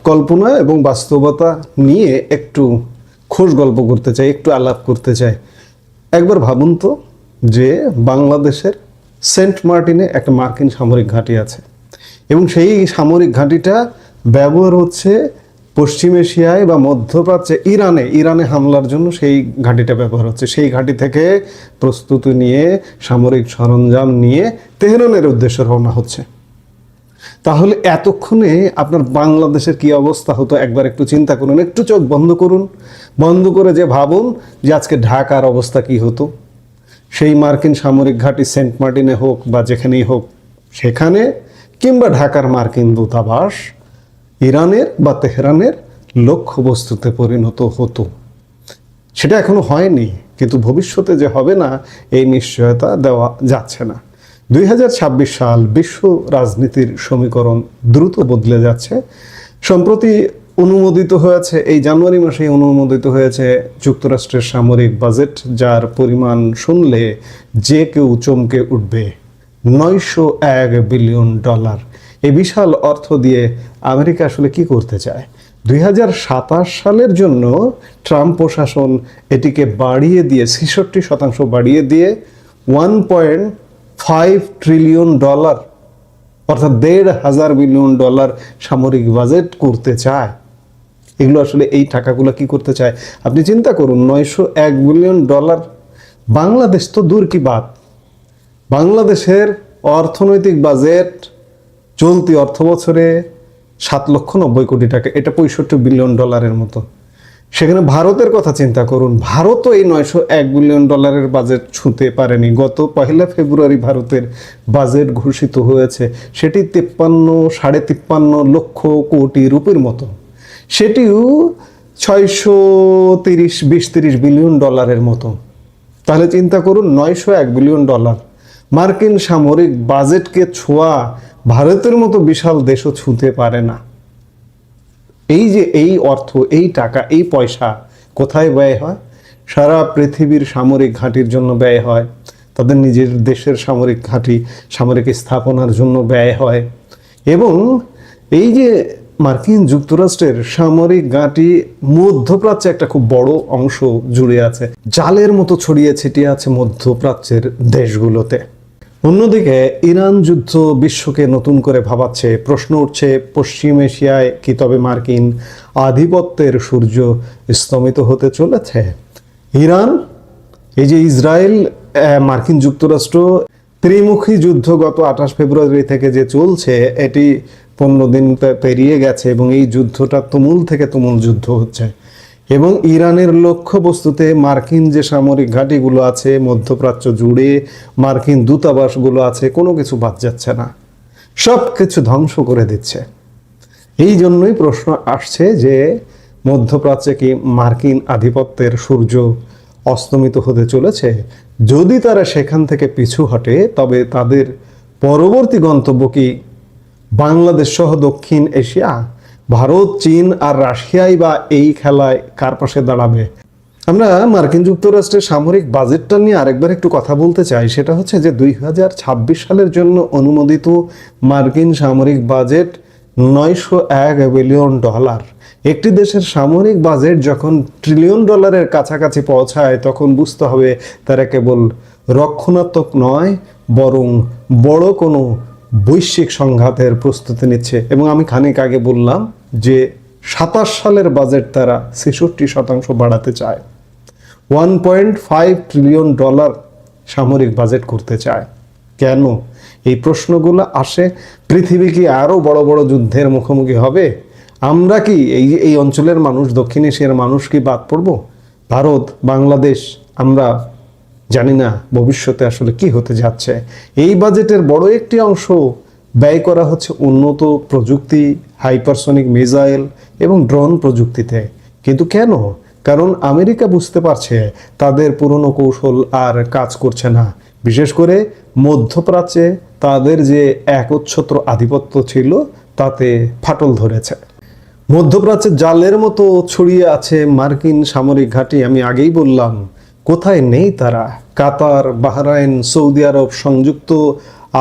কল্পনা এবং বাস্তবতা নিয়ে একটু খোশ গল্প করতে চাই, একটু আলাপ করতে চাই। একবার ভাবুন তো যে বাংলাদেশের সেন্ট মার্টিনে একটা মার্কিন সামরিক ঘাঁটি আছে এবং সেই সামরিক ঘাঁটিটা ব্যবহার হচ্ছে পশ্চিম এশিয়ায় বা মধ্যপ্রাচ্যে ইরানে হামলার জন্য সেই ঘাঁটিটা ব্যবহার হচ্ছে। সেই ঘাঁটি থেকে প্রস্তুতি নিয়ে সামরিক সরঞ্জাম নিয়ে তেহরানের উদ্দেশ্যে রওনা হচ্ছে। তাহলে এতক্ষণে আপনার বাংলাদেশের কি অবস্থা হতো একবার একটু চিন্তা করুন, একটু চোখ বন্ধ করুন, বন্ধ করে যে ভাবুন যে আজকে ঢাকার অবস্থা কি হতো। সেই মার্কিন সামরিক ঘাঁটি সেন্ট মার্টিনে হোক বা যেখানেই হোক সেখানে, কিংবা ঢাকার মার্কিন দূতাবাস ইরানের বা তেহরানের লক্ষ্যবস্তুতে পরিণত হতো। সেটা এখনো হয়নি, কিন্তু ভবিষ্যতে যে হবে না এই নিশ্চয়তা দেওয়া যাচ্ছে না। 2026 সাল বিশ্ব রাজনীতির সমীকরণ দ্রুত বদলে যাচ্ছে। সম্প্রতি অনুমোদিত হয়েছে, এই জানুয়ারি মাসে অনুমোদিত হয়েছে যুক্তরাষ্ট্রের সামরিক বাজেট, যার পরিমাণ শুনলে যে কেউ চমকে উঠবে। 901 বিলিয়ন ডলার। এই বিশাল অর্থ দিয়ে আমেরিকা আসলে কি করতে চায়? 2027 সালের জন্য ট্রাম্প প্রশাসন এটিকে বাড়িয়ে দিয়ে 66% বাড়িয়ে দিয়ে 1.5 ট্রিলিয়ন ডলার অর্থাৎ 1,500 বিলিয়ন ডলার সামরিক বাজেট করতে চায়। এগুলো আসলে এই টাকাগুলো কি করতে চায় আপনি চিন্তা করুন। 901 বিলিয়ন ডলার। বাংলাদেশ তো দূর কি বাত, বাংলাদেশের অর্থনৈতিক বাজেট চলতি অর্থ বছরে 7,90,00,000 টাকা, এটা 65 বিলিয়ন ডলারের মতো। সেখানে ভারতের কথা চিন্তা করুন, ভারতও এই 901 বিলিয়ন ডলারের বাজেট ছুঁতে পারেনি। গত 1 ফেব্রুয়ারি ভারতের বাজেট ঘোষিত হয়েছে, সেটি 53 লক্ষ কোটি রুপির মতো। সেটিও 630 বিলিয়ন ডলারের মতো। তাহলে চিন্তা করুন 901 বিলিয়ন ডলার মার্কিন সামরিক বাজেটকে ছোঁয়া ভারতের মতো বিশাল দেশও ছুঁতে পারে না। এই যে এই অর্থ, এই টাকা, এই পয়সা কোথায় ব্যয় হয়? সারা পৃথিবীর সামরিক ঘাঁটির জন্য ব্যয় হয়, তাদের নিজের দেশের সামরিক ঘাঁটি, সামরিক স্থাপনার জন্য ব্যয় হয়। এবং এই যে মার্কিন যুক্তরাষ্ট্রের সামরিক ঘাঁটি মধ্যপ্রাচ্যে একটা খুব বড় অংশ জুড়ে আছে, জালের মতো ছড়িয়ে ছিটিয়ে আছে মধ্যপ্রাচ্যের দেশগুলোতে। অন্যদিকে ইরান যুদ্ধ বিশ্বকে নতুন করে ভাবাচ্ছে। প্রশ্ন উঠছে, পশ্চিম এশিয়ায় কি তবে মার্কিন আধিপত্যের সূর্য স্তমিত হতে চলেছে? ইরান, এই যে ইসরায়েল, মার্কিন যুক্তরাষ্ট্র ত্রিমুখী যুদ্ধ গত 28 ফেব্রুয়ারি থেকে যে চলছে, এটি 15 দিন পেরিয়ে গেছে এবং এই যুদ্ধটা তুমুল থেকে তুমুল যুদ্ধ হচ্ছে। এবং ইরানের লক্ষ্যবস্তুতে মার্কিন যে সামরিক ঘাঁটিগুলো আছে মধ্যপ্রাচ্য জুড়ে, মার্কিন দূতাবাসগুলো আছে, কোনো কিছু বাদ যাচ্ছে না, সব কিছু ধ্বংস করে দিচ্ছে। এই জন্যই প্রশ্ন আসছে যে মধ্যপ্রাচ্যে কি মার্কিন আধিপত্যের সূর্য অস্তমিত হতে চলেছে? যদি তারা সেখান থেকে পিছু হটে, তবে তাদের পরবর্তী গন্তব্য কি বাংলাদেশ সহ দক্ষিণ এশিয়া? ভারত, চীন আর রাশিয়াই বা এই খেলায় কার পাশে দাঁড়াবে? আমরা মার্কিন যুক্তরাষ্ট্রের সামরিক বাজেটটা নিয়ে আরেকবার একটু কথা বলতে চাই। সেটা হচ্ছে যে 2026 সালের জন্য অনুমোদিত মার্কিন সামরিক বাজেট 901 বিলিয়ন ডলার। একটি দেশের সামরিক বাজেট যখন ট্রিলিয়ন ডলারের কাছাকাছি পৌঁছায়, তখন বুঝতে হবে তারা কেবল রক্ষণাত্মক নয়, বরং বড় কোনো বৈশ্বিক সংঘাতের প্রস্তুতি নিচ্ছে। এবং আমি খানিক আগে বললাম যে 27 সালের বাজেট তারা 66% বাড়াতে চায়, 1.5 ট্রিলিয়ন ডলার সামরিক বাজেট করতে চায়। কেন? এই প্রশ্নগুলো আসে। পৃথিবী কি আরও বড় বড় যুদ্ধের মুখোমুখি হবে? আমরা কি এই অঞ্চলের মানুষ, দক্ষিণ এশিয়ার মানুষ কি বাদ পড়ব? ভারত, বাংলাদেশ, আমরা জানি না ভবিষ্যতে আসলে কি হতে যাচ্ছে। এই বাজেটের বড় একটি অংশ ব্যয় করা হচ্ছে উন্নত প্রযুক্তি, হাইপারসনিক মিসাইল এবং ড্রোন প্রযুক্তিতে। কিন্তু কেন? কারণ আমেরিকা বুঝতে পারছে তাদের পুরনো কৌশল আর কাজ করছে না। বিশেষ করে মধ্যপ্রাচ্যে তাদের যে একচ্ছত্র আধিপত্য ছিল, তাতে ফাটল ধরেছে। মধ্যপ্রাচ্যে জালের মতো ছড়িয়ে আছে মার্কিন সামরিক ঘাঁটি। আমি আগেই বললাম কোথায় নেই তারা। কাতার, বাহরাইন, সৌদি আরব, সংযুক্ত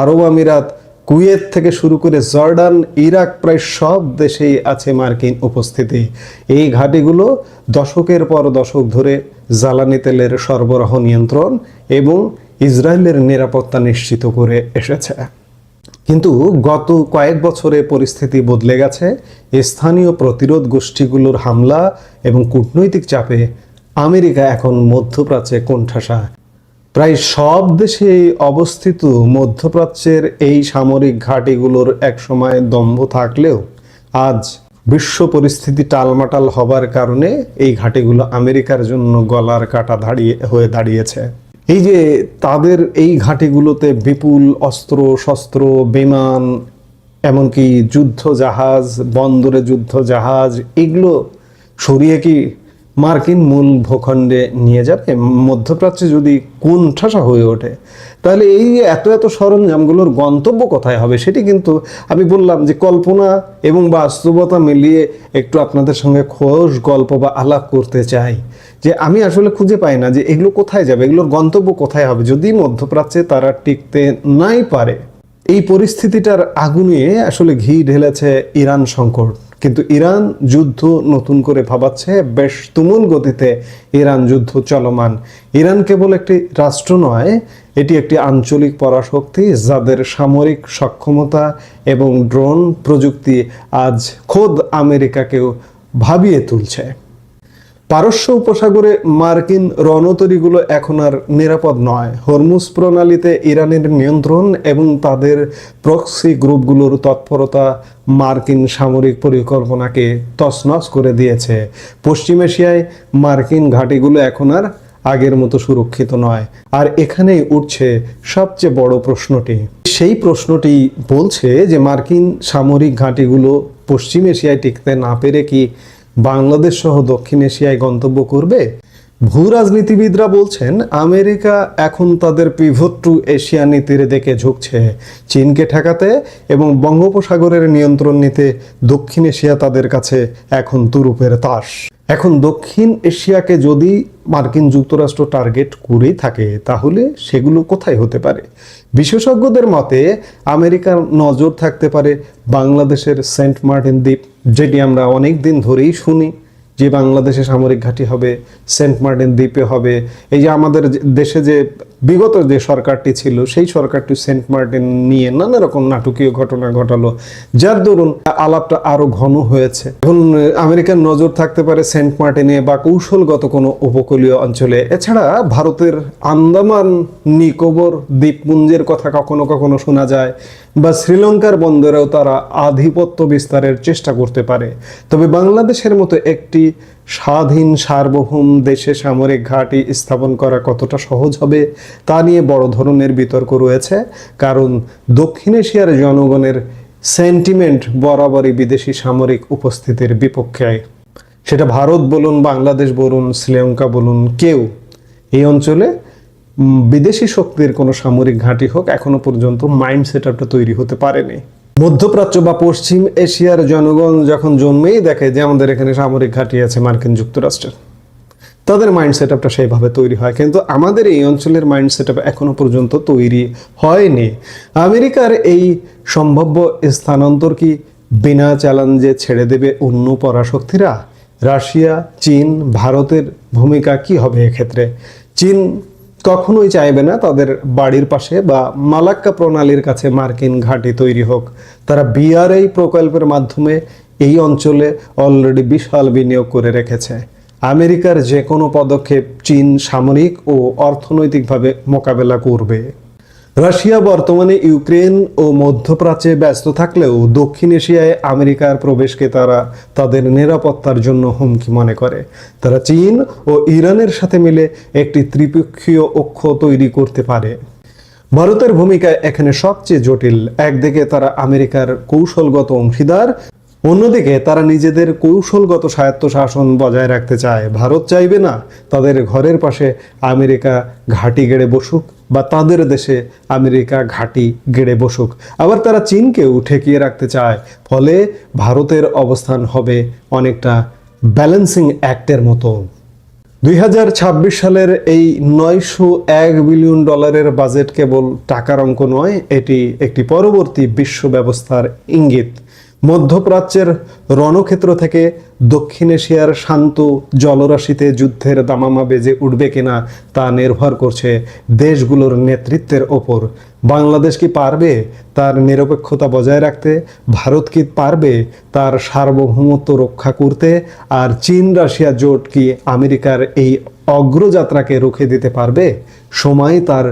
আরব আমিরাত, কুয়েত থেকে শুরু করে জর্ডান, ইরাক, প্রায় সব দেশেই আছে মার্কিন উপস্থিতি। এই ঘাঁটিগুলো দশকের পর দশক ধরে জ্বালানি তেলের সরবরাহ নিয়ন্ত্রণ এবং ইসরায়েলের নিরাপত্তা নিশ্চিত করে এসেছে। কিন্তু গত কয়েক বছরে পরিস্থিতি বদলে গেছে। স্থানীয় প্রতিরোধ গোষ্ঠীগুলোর হামলা এবং কূটনৈতিক চাপে আমেরিকা এখন মধ্যপ্রাচ্যে কোণঠাসা। প্রায় সব দেশে অবস্থিত মধ্যপ্রাচ্যের এই সামরিক ঘাঁটিগুলোর একসময় দম্ভ থাকলেও আজ বিশ্ব পরিস্থিতি টালমাটাল হবার কারণে এই ঘাঁটিগুলো আমেরিকার জন্য গলার কাটা হয়ে দাঁড়িয়েছে। এই যে তাদের এই ঘাঁটিগুলোতে বিপুল অস্ত্র শস্ত্র, বিমান, এমনকি যুদ্ধ জাহাজ, বন্দরে যুদ্ধ জাহাজ, এগুলো সরিয়ে কি মার্কিন মূল ভূখণ্ডে নিয়ে যাবে? মধ্যপ্রাচ্যে যদি কোণঠাসা হয়ে ওঠে তাহলে এই এত এত সরঞ্জামগুলোর গন্তব্য কোথায় হবে? সেটি কিন্তু আমি বললাম যে কল্পনা এবং বাস্তবতা মিলিয়ে একটু আপনাদের সঙ্গে খোঁজ গল্প বা আলাপ করতে চাই, যে আমি আসলে খুঁজে পাই না যে এগুলো কোথায় যাবে, এগুলোর গন্তব্য কোথায় হবে যদি মধ্যপ্রাচ্যে তারা টিকতে নাই পারে। এই পরিস্থিতিটার আগুনে আসলে ঘি ঢেলেছে ইরান সংকট। কিন্তু ইরান যুদ্ধ নতুন করে ভাবাচ্ছে, বেশ তুমুল গতিতে ইরান যুদ্ধ চলমান। ইরান কেবল একটি রাষ্ট্র নয়, এটি একটি আঞ্চলিক পরাশক্তি যাদের সামরিক সক্ষমতা এবং ড্রোন প্রযুক্তি আজ খোদ আমেরিকাকেও ভাবিয়ে তুলছে। পারস্য উপসাগরে মার্কিন রণতরীগুলো এখন আর নিরাপদ নয়। হরমুজ প্রণালীতে ইরানের নিয়ন্ত্রণ এবং তাদের প্রক্সি গ্রুপগুলোর তৎপরতা মার্কিন সামরিক পরিকল্পনাকে তছনছ করে দিয়েছে। পশ্চিম এশিয়ায় মার্কিন ঘাঁটিগুলো এখন আর আগের মতো সুরক্ষিত নয়। আর এখানেই উঠছে সবচেয়ে বড় প্রশ্নটি। সেই প্রশ্নটি বলছে যে মার্কিন সামরিক ঘাঁটিগুলো পশ্চিম এশিয়ায় টিকতে না পেরে কি বাংলাদেশ সহ দক্ষিণ এশিয়ায় গন্তব্য করবে? ভূ রাজনীতিবিদরা বলছেন আমেরিকা এখন তাদের পিভট টু এশিয়া নীতির দিকে ঝুঁকছে। চীনকে ঠেকাতে এবং বঙ্গোপসাগরের নিয়ন্ত্রণ নিতে দক্ষিণ এশিয়া তাদের কাছে এখন তুরুপের তাস। এখন দক্ষিণ এশিয়াকে যদি মার্কিন যুক্তরাষ্ট্র টার্গেট করেই থাকে তাহলে সেগুলো কোথায় হতে পারে? বিশেষজ্ঞদের মতে আমেরিকার নজর থাকতে পারে বাংলাদেশের সেন্ট মার্টিন দ্বীপ, যেটি আমরা অনেক দিন ধরেই শুনি যে বাংলাদেশে সামরিক ঘাঁটি হবে, সেন্ট মার্টিন দ্বীপে হবে। এই যে আমাদের দেশে যে বিগত যে সরকারটি ছিল সেই সরকারটি সেন্ট মার্টিন নিয়ে নানা রকম নাটকীয় ঘটনা ঘটালো, যার দরুন আলাপটা আরো ঘন হয়েছে। এখন আমেরিকার নজর থাকতে পারে সেন্ট মার্টিনে বা কৌশলগত কোনো উপকূলীয় অঞ্চলে। এছাড়া ভারতের আন্দামান নিকোবর দ্বীপপুঞ্জের কথা কখনো কখনো শোনা যায়, বা শ্রীলঙ্কার বন্দরেও তারা আধিপত্য বিস্তারের চেষ্টা করতে পারে। তবে বাংলাদেশের মতো একটি স্বাধীন সার্বভৌম দেশে সামরিক ঘাঁটি স্থাপন করা কতটা সহজ হবে তা নিয়ে বড় ধরনের বিতর্ক রয়েছে। কারণ দক্ষিণ এশিয়ার জনগণের সেন্টিমেন্ট বরাবরই বিদেশি সামরিক উপস্থিতির বিপক্ষে। সেটা ভারত বলুন, বাংলাদেশ বলুন, শ্রীলঙ্কা বলুন, কেউ এই অঞ্চলে বিদেশি শক্তির কোনো সামরিক ঘাঁটি হোক এখনো পর্যন্ত মাইন্ড সেটআপটা তৈরি হতে পারেনি। মধ্যপ্রাচ্য বা পশ্চিম এশিয়ার জনগণ যখন জন্মেই দেখে যে আমাদের এখানে সামরিক ঘাঁটি আছে মার্কিন যুক্তরাষ্ট্রের, তাদের মাইন্ড সেটআপটা সেইভাবে তৈরি হয়। কিন্তু আমাদের এই অঞ্চলের মাইন্ড সেটআপ এখনো পর্যন্ত তৈরি হয়নি। আমেরিকার এই সম্ভাব্য স্থানান্তর কি বিনা চ্যালেঞ্জে ছেড়ে দেবে অন্য পরাশক্তিরা? রাশিয়া, চীন, ভারতের ভূমিকা কি হবে এক্ষেত্রে? চীন কখনোই চাইবে না তাদের বাড়ির পাশে বা মালাক্কা প্রণালীর কাছে মার্কিন ঘাঁটি তৈরি হোক। তারা বিআরআই প্রকল্পের মাধ্যমে এই অঞ্চলে অলরেডি বিশাল বিনিয়োগ করে রেখেছে। আমেরিকার যে কোনো পদক্ষেপ চীন সামরিক ও অর্থনৈতিকভাবে মোকাবেলা করবে। রাশিয়া বর্তমানে ইউক্রেন ও মধ্যপ্রাচ্যে ব্যস্ত থাকলেও দক্ষিণ এশিয়ায় আমেরিকার প্রবেশকে তারা তাদের নিরাপত্তার জন্য হুমকি মনে করে। তারা চীন ও ইরানের সাথে মিলে একটি ত্রিপক্ষীয় অক্ষ তৈরি করতে পারে। ভারতের ভূমিকা এখানে সবচেয়ে জটিল। একদিকে তারা আমেরিকার কৌশলগত অংশীদার, অন্যদিকে তারা নিজেদের কৌশলগত স্বায়ত্তশাসন বজায় রাখতে চায়। ভারত চাইবে না তাদের ঘরের পাশে আমেরিকা ঘাঁটি গেড়ে বসুক বা তাদের দেশে আমেরিকা ঘাঁটি গেড়ে বসুক। আবার তারা চীনকেও ঠেকিয়ে রাখতে চায়। ফলে ভারতের অবস্থান হবে অনেকটা ব্যালেন্সিং অ্যাক্টের মতো। 2026 সালের এই 901 বিলিয়ন ডলারের বাজেট কেবল টাকার অঙ্ক নয়, এটি একটি পরবর্তী বিশ্ব ব্যবস্থার ইঙ্গিত। মধ্যপ্রাচ্যের রণক্ষেত্র থেকে দক্ষিণ এশিয়ার শান্ত জলরাশিতে যুদ্ধের দামামা বেজে উঠবে কিনা তা নির্ভর করছে দেশগুলোর নেতৃত্বের ওপর। বাংলাদেশ কি পারবে তার নিরপেক্ষতা বজায় রাখতে? ভারত কি পারবে তার সার্বভৌমত্ব রক্ষা করতে? আর চীন রাশিয়া জোট কি আমেরিকার এই অগ্রযাত্রাকে রুখে দিতে পারবে? সময় তার